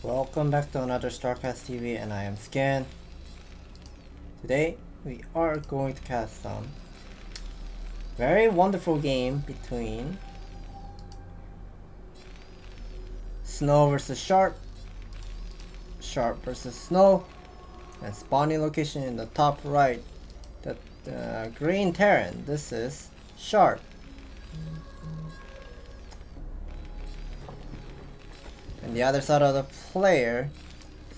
Welcome back to another StarCastTV, and I am Scan. Today we are going to cast some very wonderful game between Snow versus Sharp, Sharp versus Snow, and spawning location in the top right, the green Terran. This is Sharp. And the other side of the player,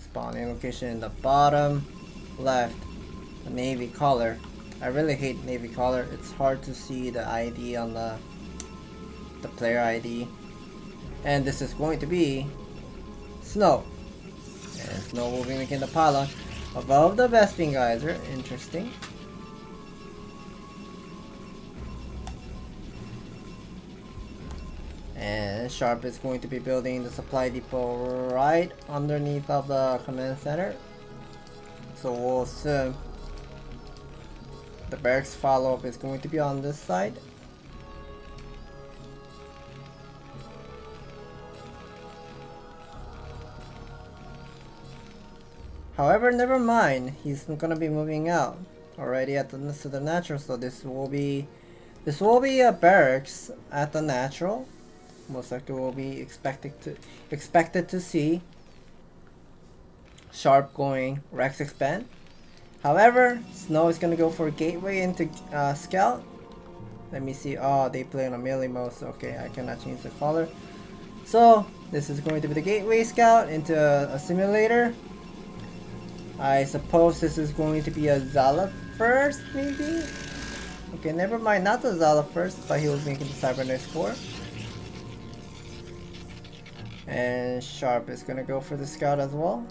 spawning location in the bottom left, the navy color. I really hate navy color. It's hard to see the ID on the player ID. And this is going to be Snow. And Snow will be making the pylon above the Vespene geyser. Interesting. And Sharp is going to be building the supply depot right underneath of the command center. So we'll assume the barracks follow-up is going to be on this side. However, never mind. He's gonna be moving out already at the natural. So this will be a barracks at the natural. Most likely will be expected to see Sharp going Rex expand. However, Snow is gonna go for a gateway into Scout. Let me see. Oh, they play on a melee mode, so okay, I cannot change the color. So this is going to be the gateway Scout into a simulator. I suppose this is going to be a Zala first, maybe. Okay, never mind, not the Zala first, but he was making the Cybernetics core. And Sharp is gonna go for the Scout as well.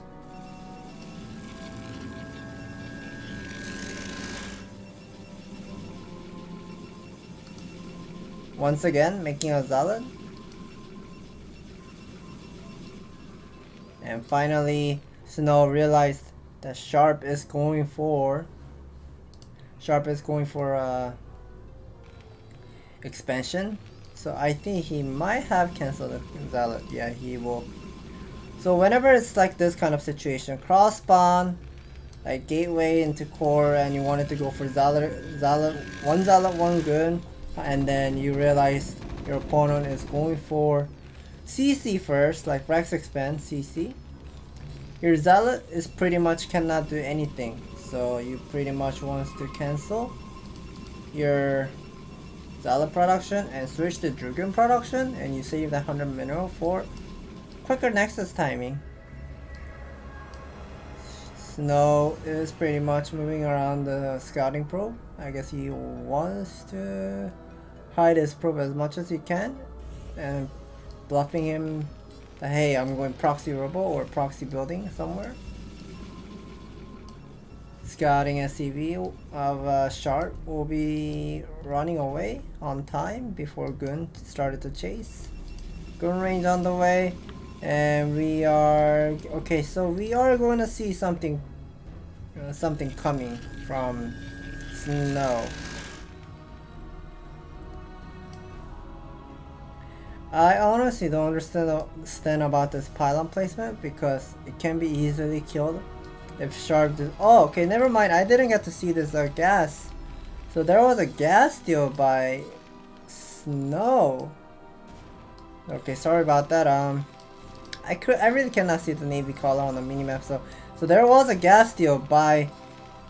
Once again, making a Zealot. And finally, Snow realized that Sharp is going for expansion. So I think he might have cancelled the Zealot. Yeah, he will. So whenever it's like this kind of situation, cross spawn, like gateway into core, and you wanted to go for Zealot, one good, and then you realize your opponent is going for CC first, like Rex expand CC. Your Zealot is pretty much cannot do anything, so you pretty much wants to cancel your Zealot production and switch to Dragoon production, and you save that 100 mineral for quicker Nexus timing. Snow is pretty much moving around the scouting probe. I guess he wants to hide his probe as much as he can and bluffing him that hey, I'm going proxy robo or proxy building somewhere. Scouting SCV of Sharp will be running away on time before Gun started to chase. Gun range on the way, and we are okay. So we are going to see something coming from Snow. I honestly don't understand about this pylon placement because it can be easily killed. If Sharp did, oh okay, never mind. I didn't get to see this gas. So there was a gas steal by Snow. Okay, sorry about that. I really cannot see the navy color on the minimap. So there was a gas steal by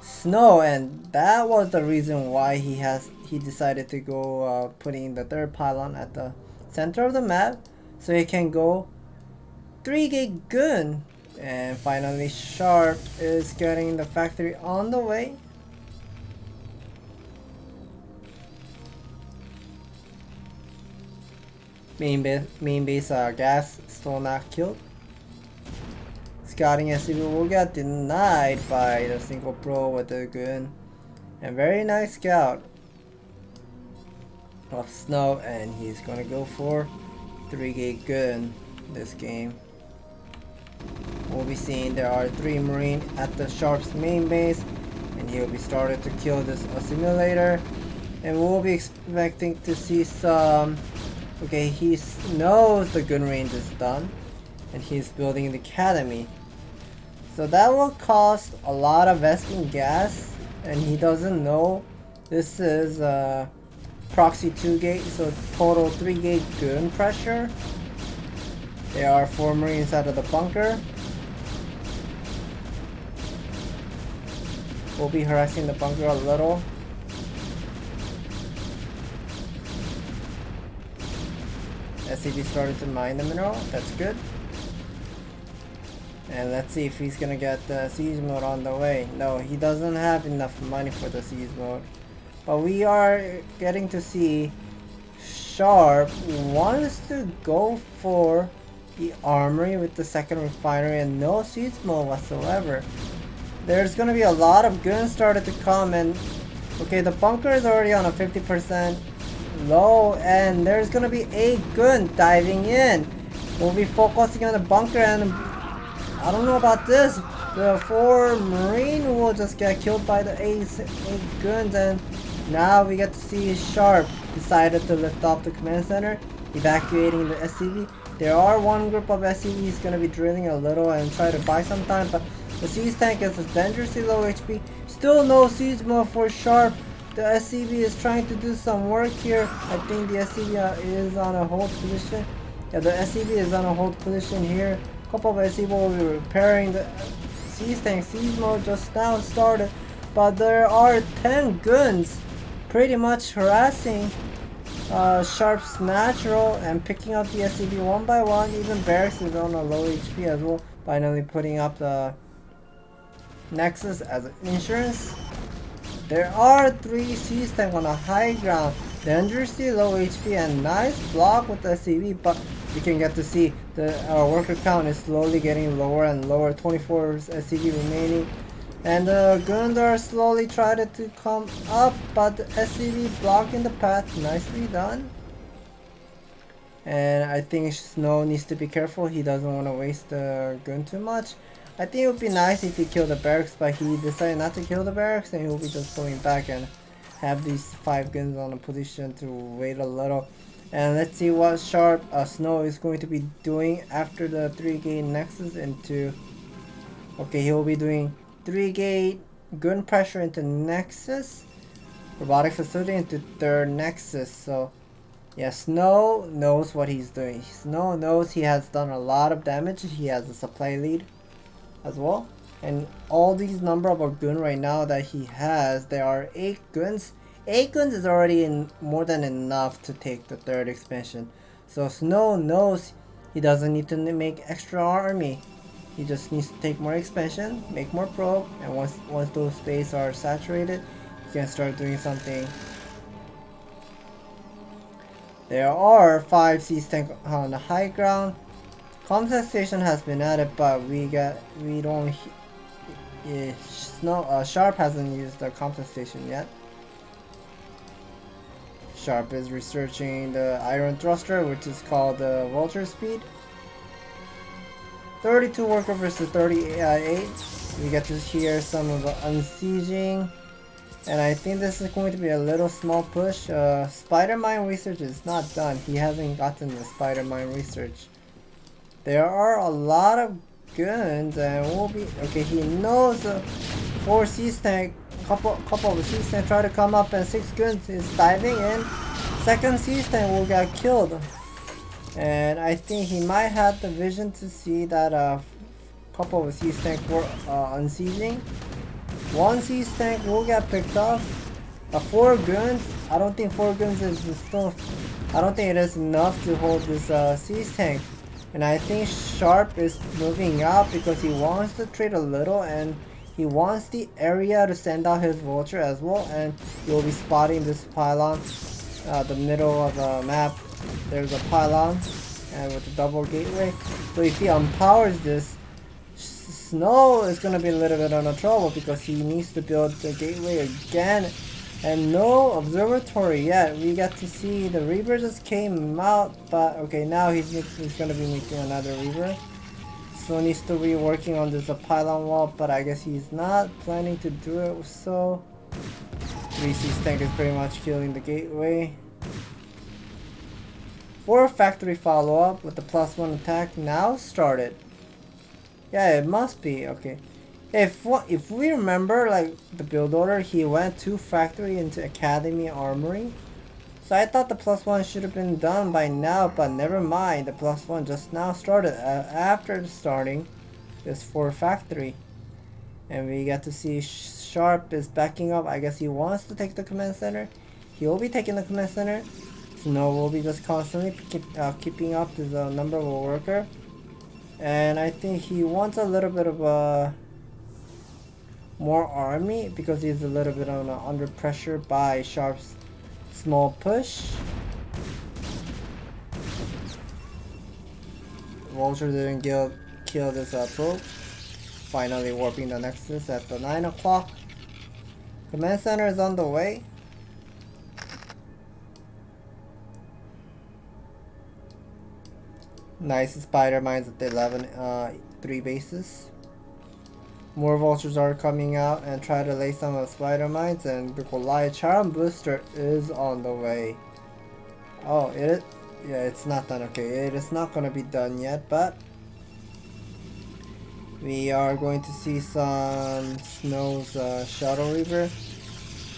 Snow, and that was the reason why he decided to go putting the third pylon at the center of the map, so he can go 3-gate gun. And finally, Sharp is getting the factory on the way. Main base gas still not killed. Scouting SCV will get denied by the single pro with the gun. And very nice scout of Snow, and he's gonna go for 3-gate gun this game. We'll be seeing there are 3 Marine at the Sharp's main base, and he'll be started to kill this simulator, and we'll be expecting to see some. Okay, he knows the gun range is done, and he's building the academy. So that will cost a lot of vesting gas, and he doesn't know this is Proxy 2 gate, so total 3 gate gun pressure. There are 4 Marines out of the bunker. We'll be harassing the bunker a little. SCV started to mine the mineral, that's good. And let's see if he's gonna get the siege mode on the way. No, he doesn't have enough money for the siege mode. But we are getting to see Sharp wants to go for the armory with the second refinery and no siege mode whatsoever. There's gonna be a lot of guns started to come, and okay, the bunker is already on a 50% low, and there's gonna be a gun diving in. We'll be focusing on the bunker, and I don't know about this. The 4 Marine will just get killed by the 8 guns, and now we get to see Sharp decided to lift off the command center, evacuating the SCV. There are one group of SCVs gonna be drilling a little and try to buy some time, but the siege tank is dangerously low HP. Still no siege mode for Sharp. The SCV is trying to do some work here. I think the SCV is on a hold position. Yeah, the SCV is on a hold position here. A couple of SCV will be repairing the siege tank. Siege mode just now started, but there are 10 guns pretty much harassing Sharp's natural and picking up the SCV one by one. Even Barracks is on a low HP as well, finally putting up the Nexus as insurance. There are 3 siege tanks on a high ground, dangerously low HP, and nice block with the SCV, but you can get to see the worker count is slowly getting lower and lower. 24 SCV remaining, and the guns are slowly trying to come up, but the SCV blocking the path. Nicely done. And I think Snow needs to be careful. He doesn't want to waste the gun too much. I think it would be nice if he killed the barracks, but he decided not to kill the barracks, and he'll be just pulling back and have these 5 guns on a position to wait a little. And let's see what Sharp Snow is going to be doing after the 3 gate Nexus into... Okay, he'll be doing 3 gate gun pressure into Nexus, robotics facility into 3rd Nexus. So yeah, Snow knows what he's doing. Snow knows he has done a lot of damage. He has a supply lead as well, and all these number of gun right now that he has, there are 8 guns. 8 guns is already more than enough to take the 3rd expansion. So Snow knows he doesn't need to make extra army. He just needs to take more expansion, make more probe, and once those spaces are saturated, he can start doing something. There are 5 siege tanks on the high ground. Combat station has been added, but Sharp hasn't used the combat station yet. Sharp is researching the iron thruster, which is called the Vulture Speed. 32 worker versus 38. We get to hear some of the unsieging, and I think this is going to be a little small push. Spider Mine research is not done. He hasn't gotten the Spider Mine research. There are a lot of guns, and we'll be okay. He knows the 4 siege tank, couple of siege tank try to come up, and 6 guns is diving in. 2nd siege tank will get killed, and I think he might have the vision to see that couple of siege tank were unsieging. 1 siege tank will get picked up. 4 guns. I don't think 4 guns is still. I don't think it is enough to hold this siege tank. And I think Sharp is moving out because he wants to trade a little, and he wants the area to send out his vulture as well, and you'll be spotting this pylon the middle of the map. There's a pylon and with a double gateway. So if he unpowers this, Snow is gonna be a little bit on trouble because he needs to build the gateway again. And no observatory yet. We get to see the Reaver just came out, but okay, now he's gonna be making another Reaver. Still needs to be working on this pylon wall, but I guess he's not planning to do it. So 3 siege tank is pretty much killing the gateway. 4 factory follow-up with the +1 attack now started. Yeah, it must be. Okay. If we remember, like, the build order, he went 2 factory into Academy Armory. So I thought the +1 should have been done by now, but never mind. The +1 just now started after starting this 4 factory. And we get to see Sharp is backing up. I guess he wants to take the command center. He will be taking the command center. Snow will be just constantly keeping up his number of worker. And I think he wants a little bit of more army because he's a little bit under pressure by Sharp's small push. Vulture didn't kill this probe. Finally warping the Nexus at the 9 o'clock. Command center is on the way. Nice spider mines at the 11, 3 bases. More vultures are coming out and try to lay some of the spider mines, and the Goliath Charm booster is on the way. Oh, yeah, it's not done. Okay, it is not gonna be done yet, but we are going to see some Snow's shuttle reaver.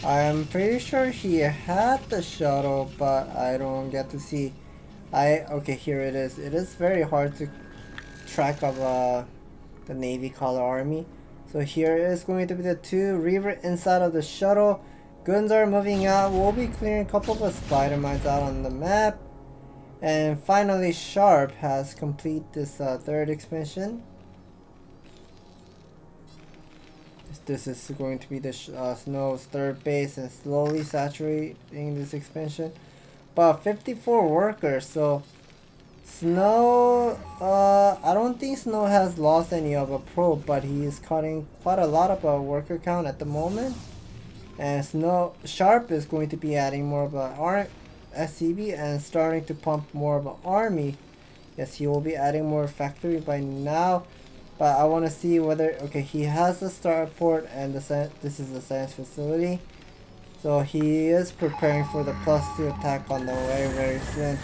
I am pretty sure he had the shuttle, but I don't get to see. Okay, here it is. It is very hard to track of the Navy color army. So here is going to be the 2 reaver inside of the shuttle. Guns are moving out. We'll be clearing a couple of spider mines out on the map. And finally Sharp has completed this 3rd expansion. This is going to be the Snow's 3rd base and slowly saturating this expansion. But 54 workers, so Snow, I don't think Snow has lost any of a probe, but he is cutting quite a lot of a worker count at the moment. And Sharp is going to be adding more of a SCB and starting to pump more of an army. Yes, he will be adding more factory by now. But I want to see whether, okay, he has the starport and this is the science facility. So he is preparing for the +2 attack on the way very soon.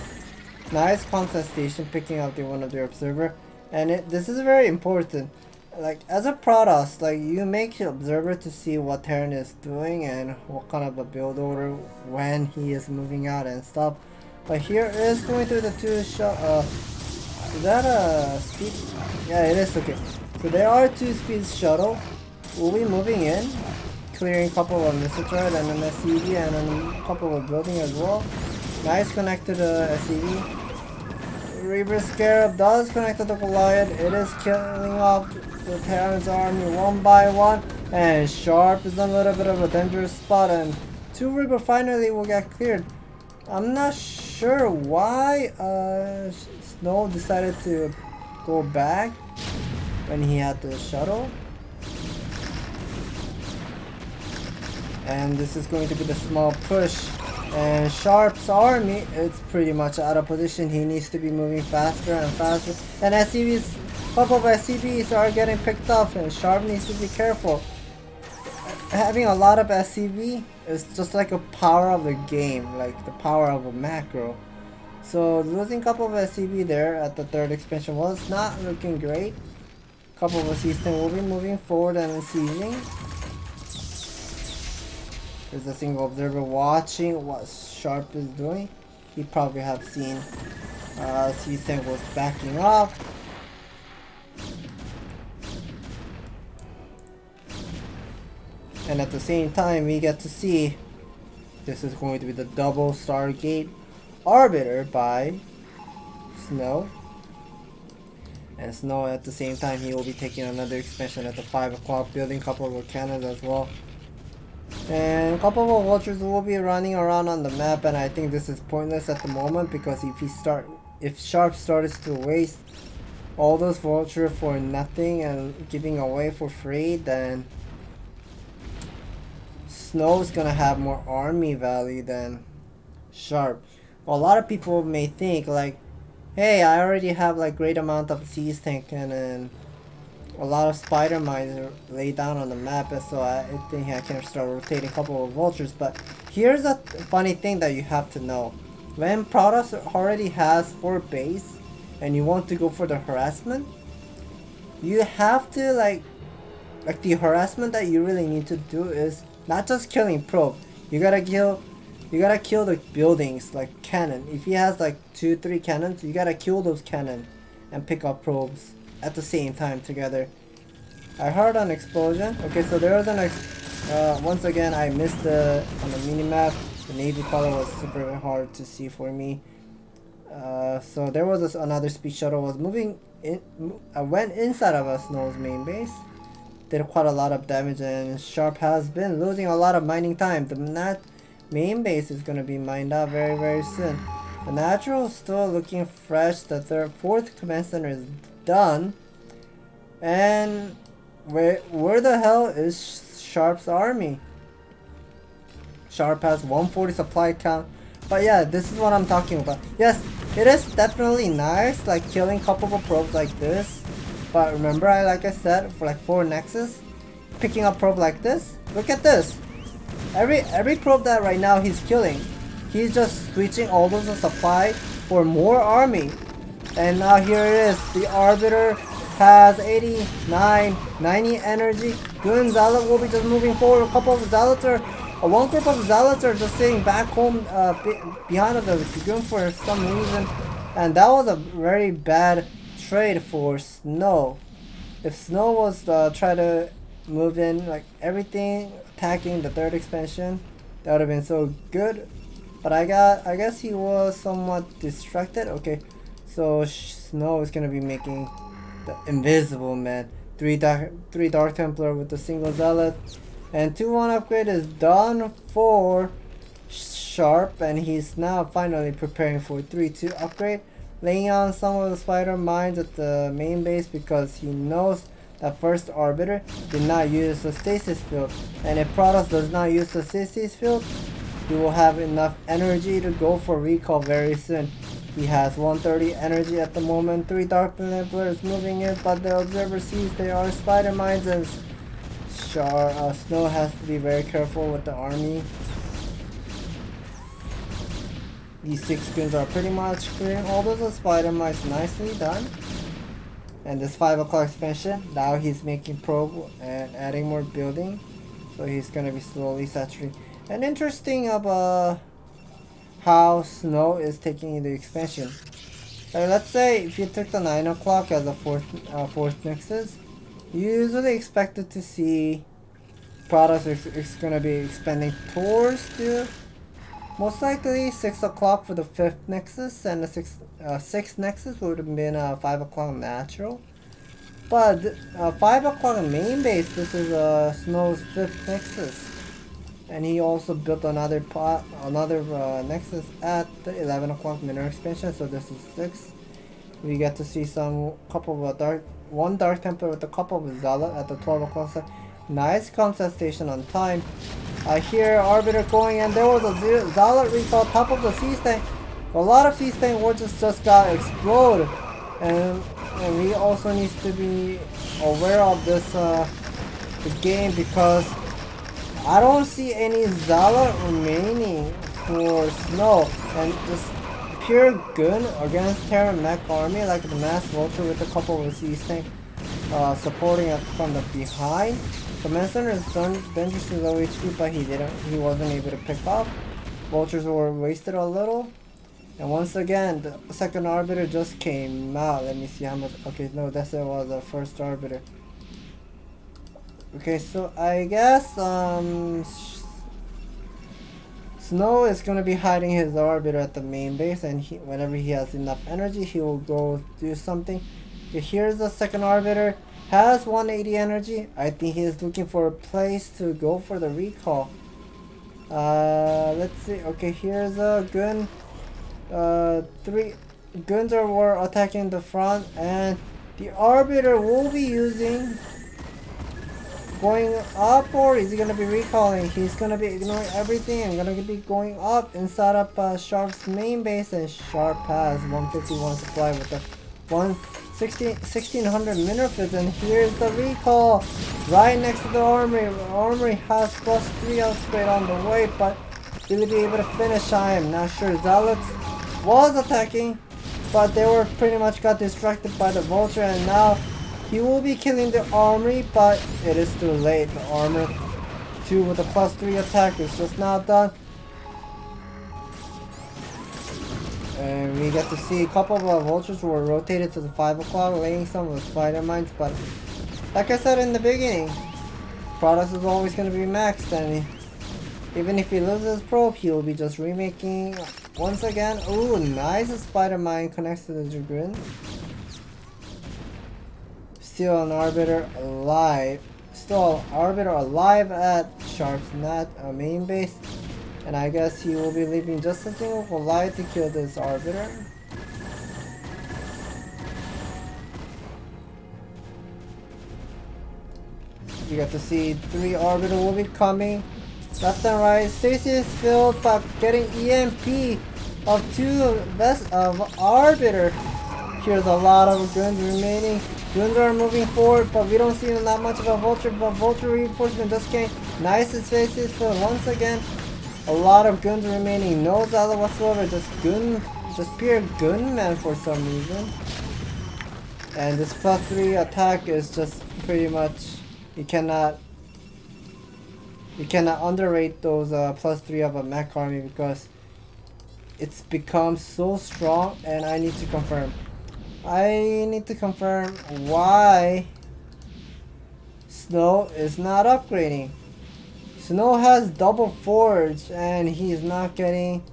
Nice contestation picking up one of their observer. And this is very important. Like, as a Protoss, like, you make your observer to see what Terran is doing and what kind of a build order when he is moving out and stuff. But here is going through the 2 shot. Is that a speed? Yeah, it is. Okay. So there are 2 speed shuttle. We'll be moving in, clearing a couple of missile turret and an SCV and a couple of building as well. Nice connected SCV. Reaver Scarab does connect to the Goliath. It is killing off the Terran's army one by one. And Sharp is in a little bit of a dangerous spot. And 2 Reaver finally will get cleared. I'm not sure why Snow decided to go back when he had the shuttle. And this is going to be the small push. And Sharp's army is pretty much out of position. He needs to be moving faster and faster. And SCVs, a couple of SCVs are getting picked up, and Sharp needs to be careful. Having a lot of SCV is just like a power of the game, like the power of a macro. So losing a couple of SCV there at the 3rd expansion was not looking great. A couple of assistants will be moving forward and seizing. There's a single observer watching what Sharp is doing. He probably have seen C-Tank was backing up. And at the same time we get to see this is going to be the double Stargate Arbiter by Snow. And Snow at the same time he will be taking another expansion at the 5 o'clock, building a couple of cannons as well. And a couple of vultures will be running around on the map, and I think this is pointless at the moment because if Sharp starts to waste all those vultures for nothing and giving away for free, then Snow's gonna have more army value than Sharp. Well, a lot of people may think like, hey, I already have like great amount of siege tank and a lot of spider mines are laid down on the map, and so I think I can start rotating a couple of vultures. But here's a funny thing that you have to know. when Protoss already has 4 base and you want to go for the harassment, you have to like the harassment that you really need to do is not just killing probe. You gotta kill the buildings like cannon. If he has like 2-3 cannons, you gotta kill those cannon and pick up probes at the same time together. I heard an explosion. Okay, so there was an once again I missed the on the minimap. The navy color was super hard to see for me. So there was another speed shuttle was moving in. Went inside of a Snow's main base. Did quite a lot of damage, and Sharp has been losing a lot of mining time. The main base is gonna be mined out very soon. The natural is still looking fresh. The 4th command center is done. And where the hell is Sharp's army? Sharp has 140 supply count. But yeah, this is what I'm talking about. Yes, it is definitely nice, like killing couple of probes like this. But remember, like I said, for like 4 nexus, picking up probe like this. Look at this. Every probe that right now he's killing, he's just switching all those supply for more army. And now here it is. The Arbiter has 89, 90 energy. Gun Zealot will be just moving forward. A couple of Zealots are, one group of Zealots are just staying back home behind the Gun for some reason. And that was a very bad trade for Snow. If Snow was try to move in like everything attacking the 3rd expansion, that would have been so good. But I guess he was somewhat distracted. Okay, so Snow is gonna be making the Invisible Man, 3 Dark Templar with the single Zealot, and 2-1 upgrade is done for Sharp, and he's now finally preparing for 3-2 upgrade, laying on some of the spider mines at the main base because he knows that first Arbiter did not use the stasis field, and if Protoss does not use the stasis field, he will have enough energy to go for recall very soon. He has 130 energy at the moment. 3 Dark Templars moving in, but the observer sees there are spider mines, and Snow has to be very careful with the army. These 6 guns are pretty much clearing all those spider mines. Nicely done. And this 5 o'clock expansion, now he's making probe and adding more building, so he's gonna be slowly saturating. And interesting about how Snow is taking the expansion. Let's say if you took the 9 o'clock as a fourth nexus, you usually expected to see Protoss is gonna be expanding towards to most likely 6 o'clock for the 5th nexus, and the 6th nexus would have been 5 o'clock natural. But 5 o'clock main base, this is Snow's 5th nexus. And he also built another nexus at the 11 o'clock mineral expansion, so this is 6. We get to see couple of one Dark Templar with a couple of Zealot at the 12 o'clock side. Nice contestation on time. I hear Arbiter going, and there was a Zealot recall top of the sea stank. A lot of sea stank wards just got exploded, and we also need to be aware of this the game, because I don't see any Zealot remaining for Snow, and just pure gun against Terra Mech army like the Mass Vulture with a couple of sea stank supporting it from the behind. The Mason is dangerously low HP, but he wasn't able to pick up. Vultures were wasted a little. And once again, the 2nd Arbiter just came out. Let me see how much. Okay, no, that was the 1st Arbiter. Okay, so I guess Snow is gonna be hiding his Arbiter at the main base, and whenever he has enough energy, he will go do something. Okay, here's the 2nd Arbiter. Has 180 energy. I think he is looking for a place to go for the recall. Let's see. Okay, here's a gun. 3 guns were attacking the front, and the Arbiter will be using going up, or is he gonna be recalling? He's gonna be ignoring everything and gonna be going up inside of Sharp's main base, and Sharp has 151 supply with the 1600 minerals, and here's the recall right next to the armory. The armory has +3 upgrade on the way, but will he be able to finish? I am not sure. Zealots was attacking, but they were pretty much got distracted by the vulture, and now he will be killing the armory, but it is too late. The armor 2 with a +3 attack is just now done. And we get to see a couple of vultures were rotated to the 5 o'clock, laying some of the spider mines, but like I said in the beginning, Protoss is always going to be maxed, and even if he loses probe, he will be just remaking once again. Ooh, nice spider mine connects to the Dragoon. Still an Arbiter alive. Still an Arbiter alive at Sharp's main base. And I guess he will be leaving just a single Goliath to kill this Arbiter. You get to see 3 Arbiter will be coming. Left and right. Stacy is filled by getting EMP of 2 best of Arbiter. Here's a lot of guns remaining. Guns are moving forward, but we don't see that much of a vulture, but vulture reinforcement just came. Nice, his face is filled once again. A lot of guns remaining, no Zala whatsoever, just pure gunman for some reason. And this +3 attack is just pretty much, you cannot underrate those +3 of a mech army, because it's become so strong. And I need to confirm why Snow is not upgrading. Snow has double forge and he's not getting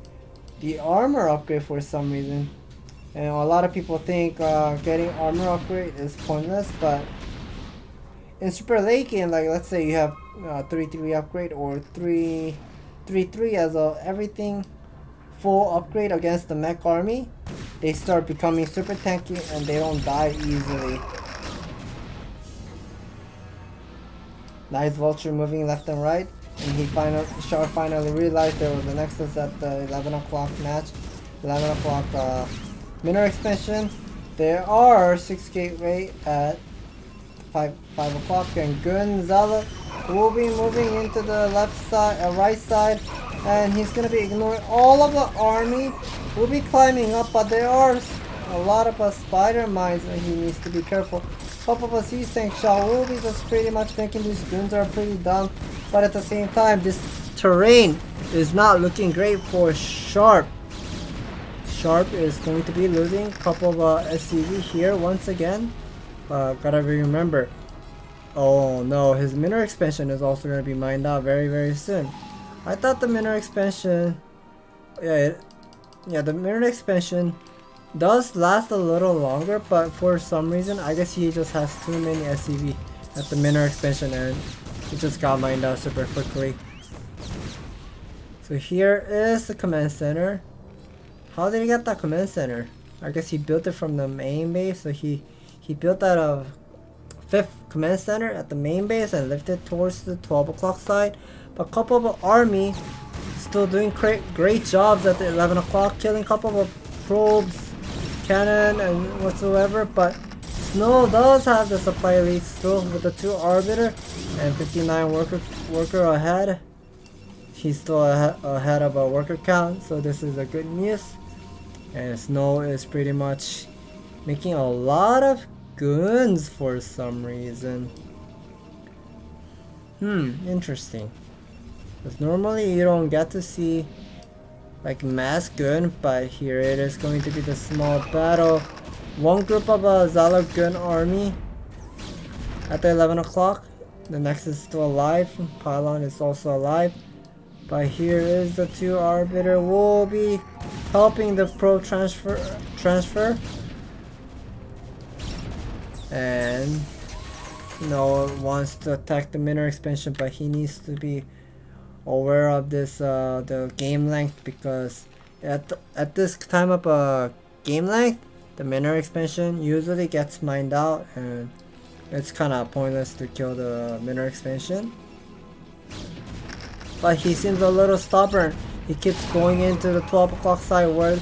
the armor upgrade for some reason. And a lot of people think getting armor upgrade is pointless, but in super late game, like let's say you have 3-3 upgrade or 3-3 as a everything full upgrade against the mech army, they start becoming super tanky and they don't die easily. Nice vulture moving left and right. And Sharp finally realized there was a Nexus at the 11 o'clock match. 11 o'clock minor expansion. There are 6 gateway at 5 o'clock, and Gunzala will be moving into the left side, right side, and he's gonna be ignoring all of the army. Will be climbing up, but there are a lot of spider mines and he needs to be careful. Couple of a sea tank shot will be just pretty much making these goons are pretty dumb. But at the same time, this terrain is not looking great for Sharp. Sharp is going to be losing a couple of SCV here once again. Gotta remember. Oh no, his mineral expansion is also going to be mined out very soon. I thought the mineral expansion... Yeah, the mineral expansion does last a little longer, but for some reason, I guess he just has too many SCV at the mineral expansion and it just got mined out super quickly. So here is the command center. How did he get that command center? I guess he built it from the main base. So he built that 5th command center at the main base and lifted towards the 12 o'clock side. But a couple of army still doing great jobs at the 11 o'clock, killing a couple of probes, cannon and whatsoever. But Snow does have the supply lead still with the 2 Arbiter and 59 worker ahead. He's still ahead of a worker count, so this is a good news. And Snow is pretty much making a lot of guns for some reason. Interesting. Because normally you don't get to see like mass gun, but here it is going to be the small battle. One group of a Zala gun army at the 11 o'clock. The next is still alive. Pylon is also alive. But here is the 2 Arbiter will be helping the pro transfer. And Noah wants to attack the mineral expansion, but he needs to be aware of this the game length, because at this time of game length, the mineral expansion usually gets mined out and it's kind of pointless to kill the mineral expansion. But he seems a little stubborn. He keeps going into the 12 o'clock side where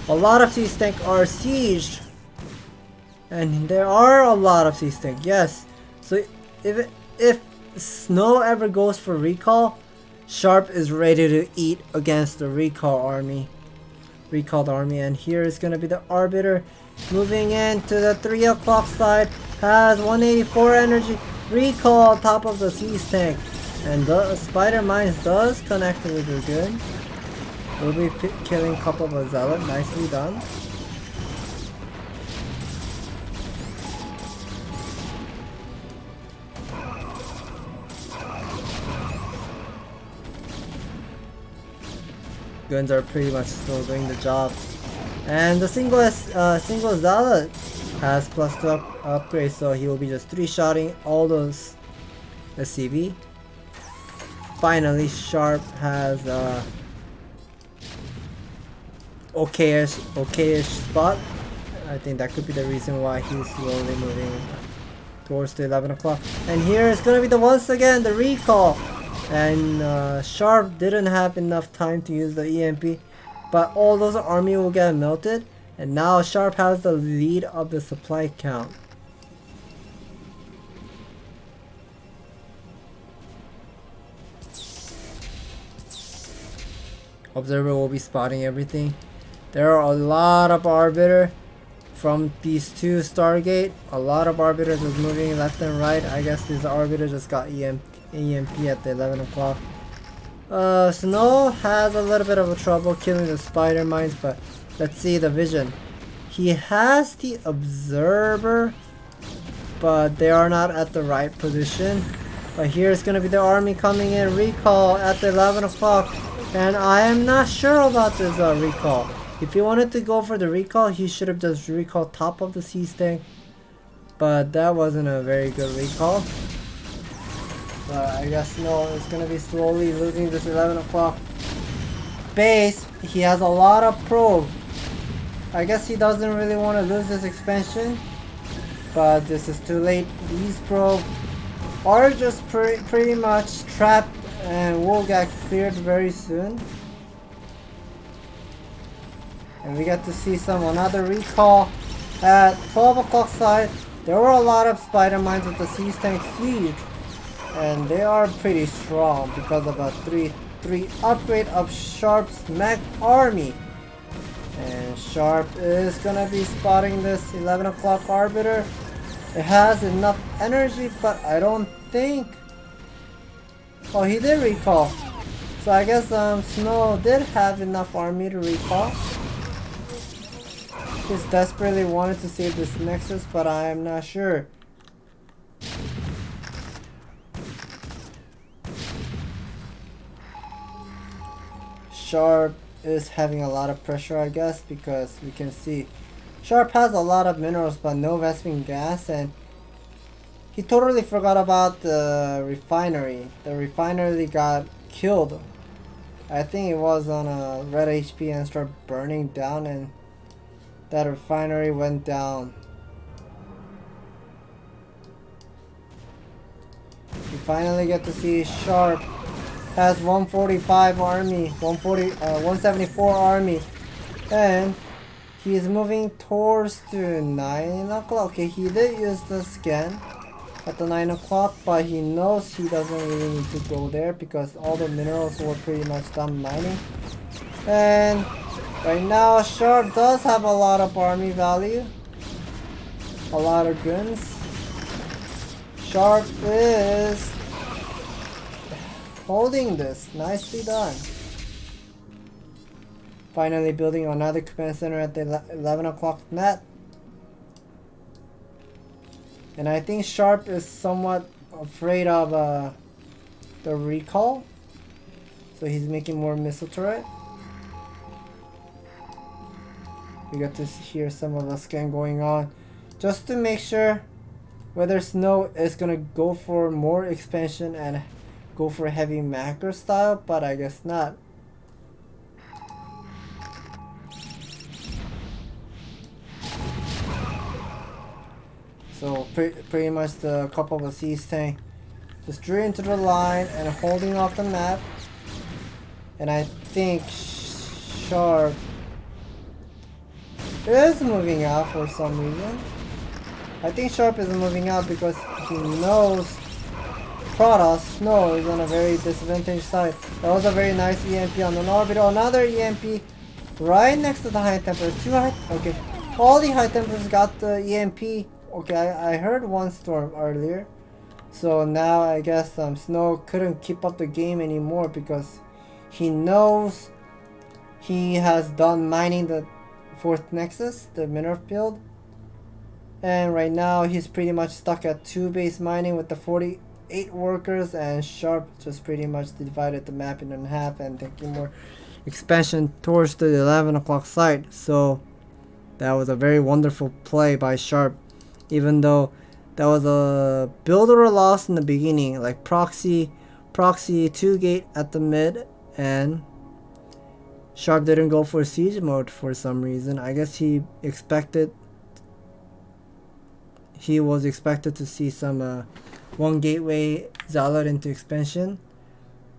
a lot of these tanks are sieged. And there are a lot of these tanks, yes. So if Snow ever goes for recall, Sharp is ready to eat against the recall army. recalled army. And here is going to be the Arbiter moving into the 3 o'clock side. Has 184 energy. Recall top of the siege tank. And the Spider Mines does connect with the good. We'll be killing a couple of Zealot. Nicely done. Guns are pretty much still doing the job. And the single Zealot has +2 upgrade, so he will be just 3-shotting all those SCV. Finally, Sharp has okayish spot. I think that could be the reason why he's slowly moving towards the 11 o'clock. And here is gonna be once again the recall. And Sharp didn't have enough time to use the EMP, but all those army will get melted. And now Sharp has the lead of the supply count. Observer will be spotting everything. There are a lot of Arbiter from these two Stargate. A lot of Arbiters is moving left and right. I guess this Arbiter just got EMP at the 11 o'clock. Snow has a little bit of a trouble killing the Spider Mines, but let's see the vision. He has the Observer, but they are not at the right position. But here's gonna be the army coming in. Recall at the 11 o'clock. And I am not sure about this recall. If he wanted to go for the recall, he should have just recalled top of the siege tank. But that wasn't a very good recall. But I guess no, it's gonna be slowly losing this 11 o'clock base. He has a lot of probe. I guess he doesn't really want to lose this expansion. But this is too late. These probe are just pretty much trapped and will get cleared very soon. And we get to see another recall at 12 o'clock side. There were a lot of Spider Mines with the siege tank siege, and they are pretty strong because of a 3 upgrade of Sharp's mech army. And Sharp is gonna be spotting this 11 o'clock Arbiter. It has enough energy, but I don't think. Oh, he did recall. So I guess Snow did have enough army to recall. Just desperately wanted to save this Nexus, but I am not sure. Sharp is having a lot of pressure, I guess, because we can see Sharp has a lot of minerals but no Vespene gas, and he totally forgot about the refinery. The refinery got killed. I think it was on a red HP and started burning down, and that refinery went down. We finally get to see Sharp has 145 army, 174 army, and he is moving towards to 9 o'clock. Okay, he did use the scan at the 9 o'clock, but he knows he doesn't really need to go there because all the minerals were pretty much done mining. And right now Sharp does have a lot of army value, a lot of guns. Sharp is holding this. Nicely done. Finally building another command center at the 11 o'clock net. And I think Sharp is somewhat afraid of the recall. So he's making more missile turret. We got to hear some of the scan going on. Just to make sure whether Snow is gonna go for more expansion and go for heavy macro style, but I guess not. So pretty much the couple of siege tank just drew into the line and holding off the map. And I think Sharp is moving out for some reason. I think Sharp is moving out because he knows Protoss Snow is on a very disadvantaged side. That was a very nice EMP on an orbital. Another EMP right next to the high temper. Okay, all the high tempers got the EMP. Okay, I heard one storm earlier. So now I guess Snow couldn't keep up the game anymore because he knows he has done mining the 4th Nexus, the mineral field. And right now he's pretty much stuck at 2 base mining with the 48 workers, and Sharp just pretty much divided the map in half and taking more expansion towards the 11 o'clock site. So that was a very wonderful play by Sharp, even though that was a builder loss in the beginning, like Proxy 2 gate at the mid, and Sharp didn't go for siege mode for some reason. I guess he was expected to see some 1 gateway Zealot into expansion,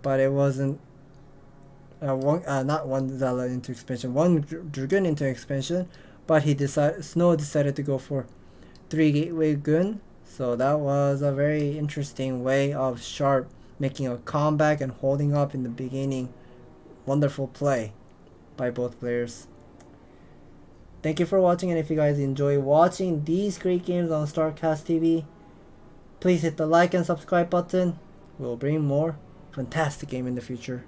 but it wasn't not 1 Zealot into expansion, 1 Dragoon into expansion, but Snow decided to go for 3 gateway Gun. So that was a very interesting way of Sharp making a comeback and holding up in the beginning. Wonderful play by both players. Thank you for watching, and if you guys enjoy watching these great games on StarCastTV, please hit the like and subscribe button. We'll bring more fantastic game in the future.